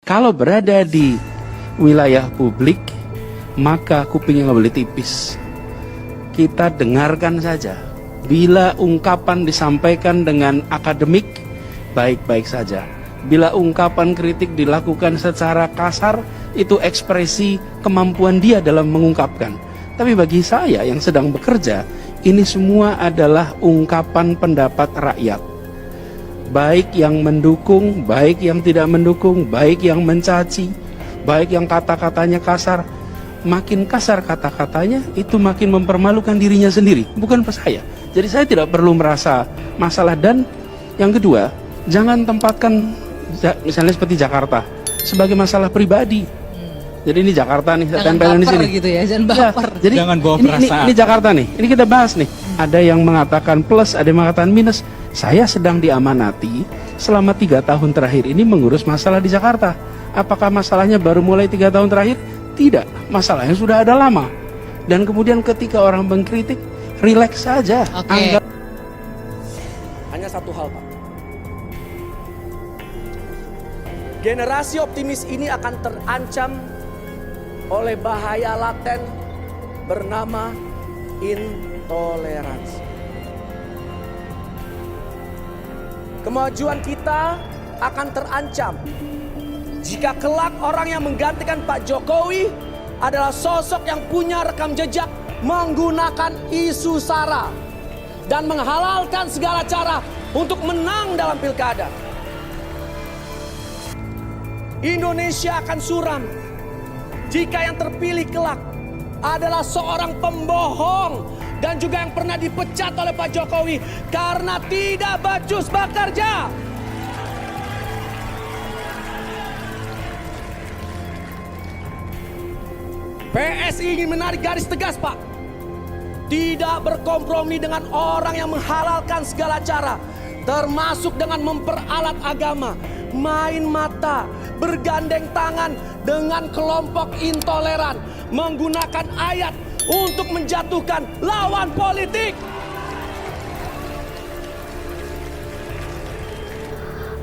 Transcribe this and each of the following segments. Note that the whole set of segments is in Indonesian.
Kalau berada di wilayah publik, maka kupingnya nggak boleh tipis. Kita dengarkan saja. Bila ungkapan disampaikan dengan akademik, baik-baik saja. Bila ungkapan kritik dilakukan secara kasar, itu ekspresi kemampuan dia dalam mengungkapkan. Tapi bagi saya yang sedang bekerja, ini semua adalah ungkapan pendapat rakyat. Baik yang mendukung, baik yang tidak mendukung, baik yang mencaci, baik yang kata-katanya kasar. Makin kasar kata-katanya, itu makin mempermalukan dirinya sendiri, bukan saya. Jadi saya tidak perlu merasa masalah. Dan yang kedua, jangan tempatkan misalnya seperti Jakarta sebagai masalah pribadi. Jadi ini Jakarta nih, saya tempelin di sini. Gitu ya, jangan baper. Ya, jadi jangan bawa perasaan. Ini Jakarta nih, ini kita bahas nih. Ada yang mengatakan plus, ada yang mengatakan minus. Saya sedang diamanati selama 3 tahun terakhir ini mengurus masalah di Jakarta. Apakah masalahnya baru mulai 3 tahun terakhir? Tidak, masalahnya sudah ada lama. Dan kemudian ketika orang mengkritik, rileks saja. Oke. Hanya satu hal, Pak. Generasi optimis ini akan terancam oleh bahaya laten bernama intoleransi. Kemajuan kita akan terancam jika kelak orang yang menggantikan Pak Jokowi adalah sosok yang punya rekam jejak menggunakan isu SARA dan menghalalkan segala cara untuk menang dalam pilkada. Indonesia akan suram jika yang terpilih kelak adalah seorang pembohong dan juga yang pernah dipecat oleh Pak Jokowi karena tidak becus bekerja. PSI ingin menarik garis tegas, Pak. Tidak berkompromi dengan orang yang menghalalkan segala cara, termasuk dengan memperalat agama, main mata, bergandeng tangan dengan kelompok intoleran, menggunakan ayat untuk menjatuhkan lawan politik.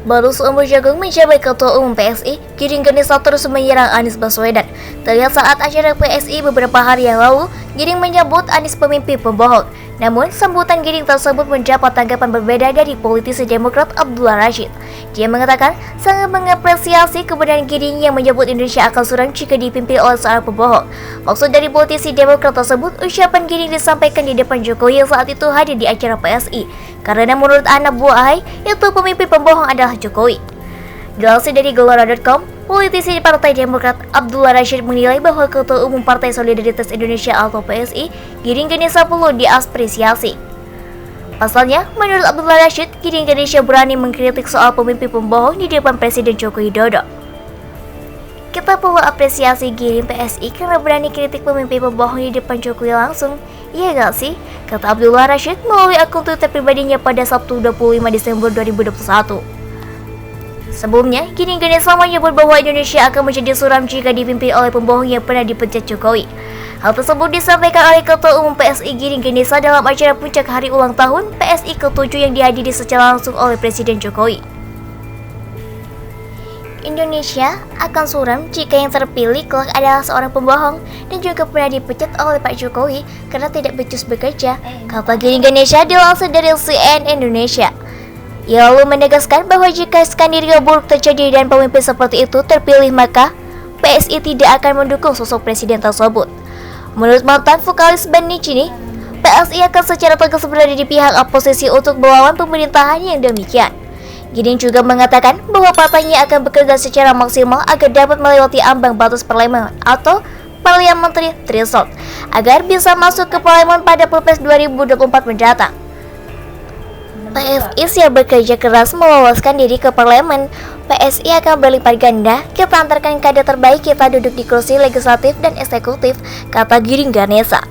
Baru seumur jagung menjabat Ketua Umum PSI, Giring Ganesa terus menyerang Anies Baswedan. Terlihat saat acara PSI beberapa hari yang lalu, Giring menyebut Anies pemimpin pembohong. Namun, sambutan Giring tersebut mendapat tanggapan berbeda dari politisi Demokrat Abdullah Rashid. Dia mengatakan sangat mengapresiasi kebenaran Giring yang menyebut Indonesia akan suram jika dipimpin oleh seorang pembohong. Maksud dari politisi Demokrat tersebut, ucapan Giring disampaikan di depan Jokowi yang saat itu hadir di acara PSI. Karena menurut anak buah AHY, itu pemimpin pembohong adalah Jokowi. Dilansir dari Gelora.com, politisi Partai Demokrat Abdullah Rashid menilai bahwa Ketua Umum Partai Solidaritas Indonesia atau PSI, Giring Ganesa perlu diapresiasi. Pasalnya, menurut Abdullah Rashid, Giring Ganesa berani mengkritik soal pemimpin pembohong di depan Presiden Joko Widodo. Kita perlu apresiasi Giring PSI karena berani kritik pemimpin pembohong di depan Jokowi langsung. Iya gak sih? Kata Abdullah Rashid melalui akun Twitter pribadinya pada Sabtu 25 Desember 2021. Sebelumnya, Giring Ganesa menyebut bahwa Indonesia akan menjadi suram jika dipimpin oleh pembohong yang pernah dipecat Jokowi. Hal tersebut disampaikan oleh Ketua Umum PSI Giring Ganesa dalam acara puncak hari ulang tahun PSI ke-7 yang dihadiri secara langsung oleh Presiden Jokowi. Indonesia akan suram jika yang terpilih kelak adalah seorang pembohong dan juga pernah dipecat oleh Pak Jokowi karena tidak becus bekerja, kata Giring Ganesa dilansir dari CNN Indonesia. Ia lalu menegaskan bahwa jika skenario buruk terjadi dan pemimpin seperti itu terpilih, maka PSI tidak akan mendukung sosok presiden tersebut. Menurut mantan vokalis band Nicini, PSI akan secara tegas berada di pihak oposisi untuk melawan pemerintahan yang demikian. Giring juga mengatakan bahwa partainya akan bekerja secara maksimal agar dapat melewati ambang batas parlemen atau parliamentary threshold agar bisa masuk ke parlemen pada Pilpres 2024 mendatang. PSI siap bekerja keras meloloskan diri ke parlemen. PSI akan berlipat ganda, kita antarkan kader terbaik kita duduk di kursi legislatif dan eksekutif, kata Giring Ganesa.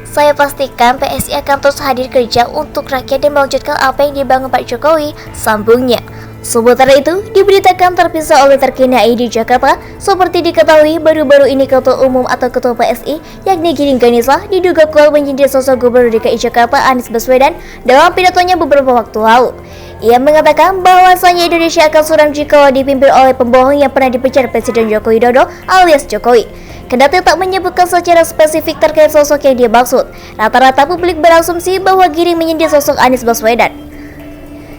Saya pastikan PSI akan terus hadir kerja untuk rakyat dan melanjutkan apa yang dibangun Pak Jokowi, sambungnya. Sementara itu, diberitakan terpisah oleh terkini di Jakarta. Seperti diketahui, baru-baru ini Ketua Umum atau Ketua PSI, yakni Giring Ganesa, diduga kuat menyindir sosok Gubernur DKI Jakarta Anies Baswedan dalam pidatonya beberapa waktu lalu. Ia mengatakan bahwasanya Indonesia akan suram jika dipimpin oleh pembohong yang pernah dipecat Presiden Joko Widodo alias Jokowi. Kendati tak menyebutkan secara spesifik terkait sosok yang dia maksud, rata-rata publik berasumsi bahwa Giring menyindir sosok Anies Baswedan.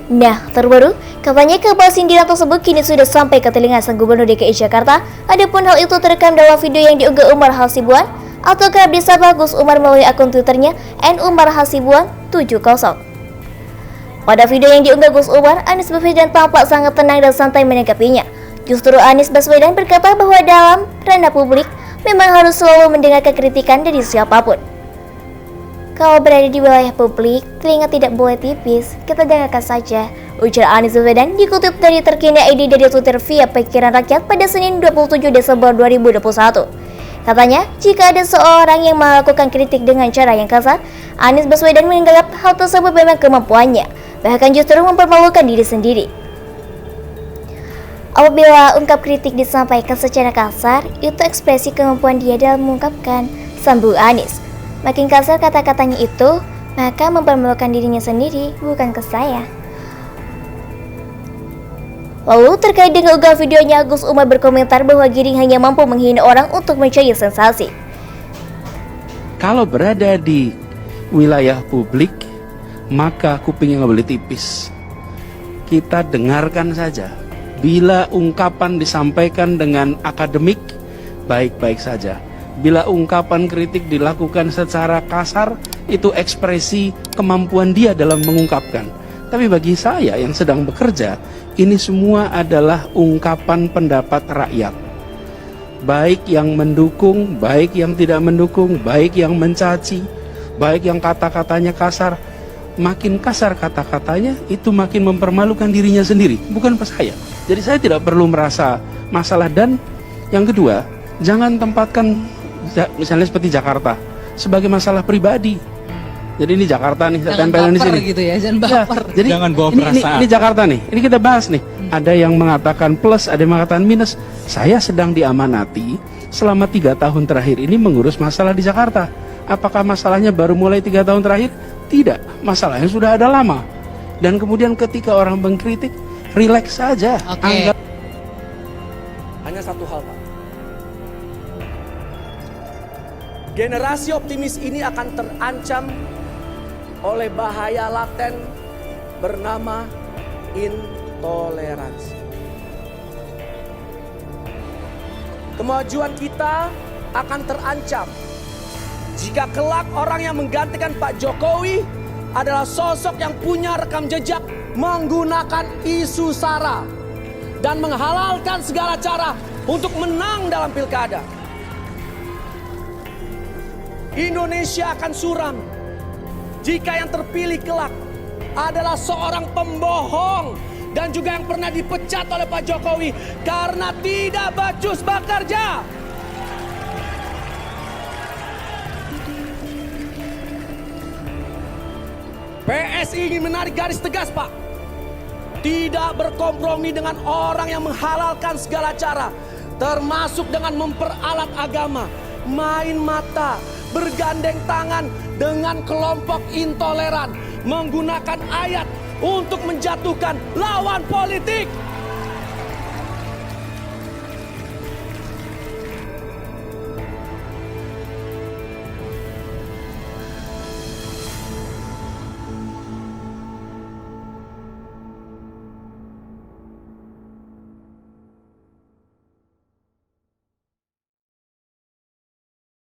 Nah, terbaru, katanya kabar sindiran tersebut kini sudah sampai ke telinga sang Gubernur DKI Jakarta. Adapun hal itu terekam dalam video yang diunggah Umar Hasibuan atau kerap disapa Gus Umar melalui akun Twitternya @umarhasibuan70. Pada video yang diunggah Gus Umar, Anies Baswedan tampak sangat tenang dan santai menanggapinya. Justru Anies Baswedan berkata bahwa dalam ranah publik memang harus selalu mendengarkan kritikan dari siapapun. Kalau berada di wilayah publik, telinga tidak boleh tipis, kita dengarkan saja, ujar Anies Baswedan dikutip dari Terkini ID dari Twitter via Pikiran Rakyat pada Senin 27 Desember 2021. Katanya, jika ada seorang yang melakukan kritik dengan cara yang kasar, Anies Baswedan menganggap hal tersebut memang kemampuannya, bahkan justru mempermalukan diri sendiri. Apabila ungkap kritik disampaikan secara kasar, itu ekspresi kemampuan dia dalam mengungkapkan, sambung Anies. Makin kasar kata-katanya itu, maka mempermalukan dirinya sendiri, bukan ke saya. Lalu terkait dengan unggah videonya, Gus Umar berkomentar bahwa Giring hanya mampu menghina orang untuk mencari sensasi. Kalau berada di wilayah publik, maka kupingnya nggak boleh tipis. Kita dengarkan saja. Bila ungkapan disampaikan dengan akademik, baik-baik saja. Bila ungkapan kritik dilakukan secara kasar, itu ekspresi kemampuan dia dalam mengungkapkan. Tapi bagi saya yang sedang bekerja, ini semua adalah ungkapan pendapat rakyat. Baik yang mendukung, baik yang tidak mendukung, baik yang mencaci, baik yang kata-katanya kasar. Makin kasar kata-katanya, itu makin mempermalukan dirinya sendiri, bukan pas saya. Jadi saya tidak perlu merasa masalah. Dan yang kedua, jangan tempatkan misalnya seperti Jakarta sebagai masalah pribadi. Jadi ini Jakarta nih, saya tempelin di sini. Gitu ya, jangan baper. Ya, jadi jangan bawa perasaan. Ini Jakarta nih. Ini kita bahas nih. Ada yang mengatakan plus, ada yang mengatakan minus. Saya sedang diamanati selama 3 tahun terakhir ini mengurus masalah di Jakarta. Apakah masalahnya baru mulai 3 tahun terakhir? Tidak. Masalahnya sudah ada lama. Dan kemudian ketika orang mengkritik, rileks saja. Oke. Hanya satu hal, Pak. Generasi optimis ini akan terancam oleh bahaya laten bernama intoleransi. Kemajuan kita akan terancam jika kelak orang yang menggantikan Pak Jokowi adalah sosok yang punya rekam jejak menggunakan isu SARA dan menghalalkan segala cara untuk menang dalam pilkada. Indonesia akan suram jika yang terpilih kelak adalah seorang pembohong dan juga yang pernah dipecat oleh Pak Jokowi karena tidak becus bekerja. PSI ingin menarik garis tegas, Pak. Tidak berkompromi dengan orang yang menghalalkan segala cara, termasuk dengan memperalat agama, main mata, bergandeng tangan dengan kelompok intoleran, menggunakan ayat untuk menjatuhkan lawan politik.